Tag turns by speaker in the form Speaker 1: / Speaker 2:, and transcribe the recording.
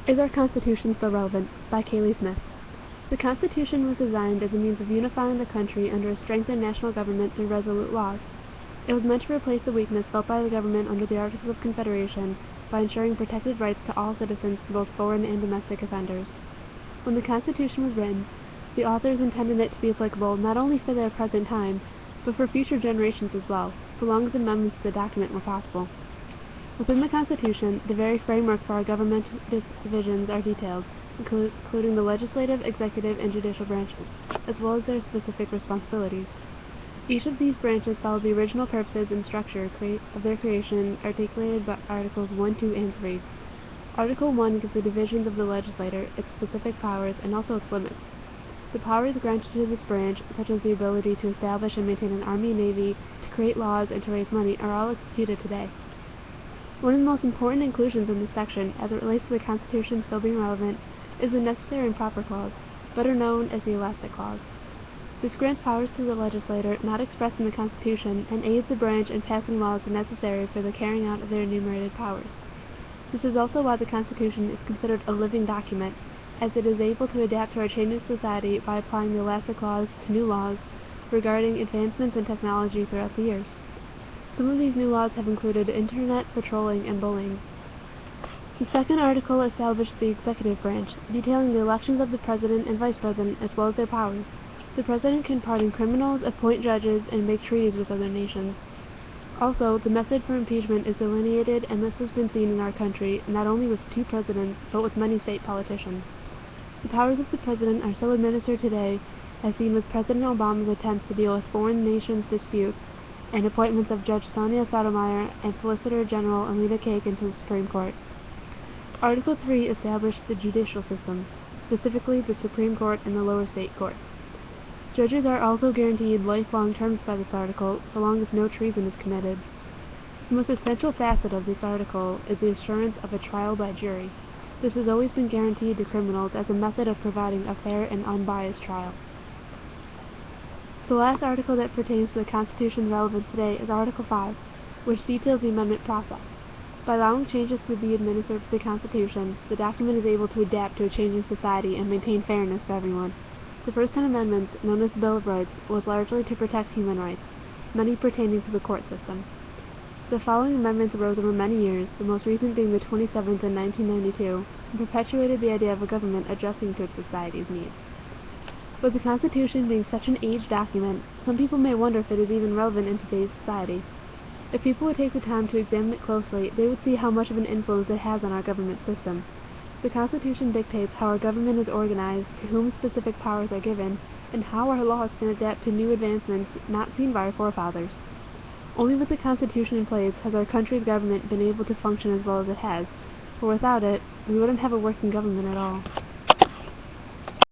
Speaker 1: Is Our Constitution Still Relevant? By Kaylee Smith. The Constitution was designed as a means of unifying the country under a strengthened national government through resolute laws. It was meant to replace the weakness felt by the government under the Articles of Confederation by ensuring protected rights to all citizens for both foreign and domestic offenders. When the Constitution was written, the authors intended it to be applicable not only for their present time, but for future generations as well, so long as amendments to the document were possible. Within the Constitution, the very framework for our government divisions are detailed, including the legislative, executive, and judicial branches, as well as their specific responsibilities. Each of these branches follow the original purposes and structure of their creation articulated by Articles 1, 2, and 3. Article 1 gives the divisions of the legislature its specific powers and also its limits. The powers granted to this branch, such as the ability to establish and maintain an army and navy, to create laws, and to raise money, are all executed today. One of the most important inclusions in this section, as it relates to the Constitution still being relevant, is the Necessary and Proper Clause, better known as the Elastic Clause. This grants powers to the legislature not expressed in the Constitution and aids the branch in passing laws necessary for the carrying out of their enumerated powers. This is also why the Constitution is considered a living document, as it is able to adapt to our changing society by applying the Elastic Clause to new laws regarding advancements in technology throughout the years. Some of these new laws have included internet patrolling and bullying. The second article established the executive branch, detailing the elections of the president and vice president as well as their powers. The president can pardon criminals, appoint judges, and make treaties with other nations. Also, the method for impeachment is delineated, and this has been seen in our country not only with 2 presidents, but with many state politicians. The powers of the president are still administered today, as seen with President Obama's attempts to deal with foreign nations' disputes, and appointments of Judge Sonia Sotomayor and Solicitor General Alina Kagan to the Supreme Court. Article 3 established the judicial system, specifically the Supreme Court and the lower state courts. Judges are also guaranteed lifelong terms by this article, so long as no treason is committed. The most essential facet of this article is the assurance of a trial by jury. This has always been guaranteed to criminals as a method of providing a fair and unbiased trial. The last article that pertains to the Constitution's relevance today is Article 5, which details the amendment process. By allowing changes to be administered to the Constitution, the document is able to adapt to a changing society and maintain fairness for everyone. The first 10 amendments, known as the Bill of Rights, was largely to protect human rights, many pertaining to the court system. The following amendments arose over many years, the most recent being the 27th in 1992, and perpetuated the idea of a government adjusting to its society's needs. With the Constitution being such an aged document, some people may wonder if it is even relevant in today's society. If people would take the time to examine it closely, they would see how much of an influence it has on our government system. The Constitution dictates how our government is organized, to whom specific powers are given, and how our laws can adapt to new advancements not seen by our forefathers. Only with the Constitution in place has our country's government been able to function as well as it has, for without it, we wouldn't have a working government at all.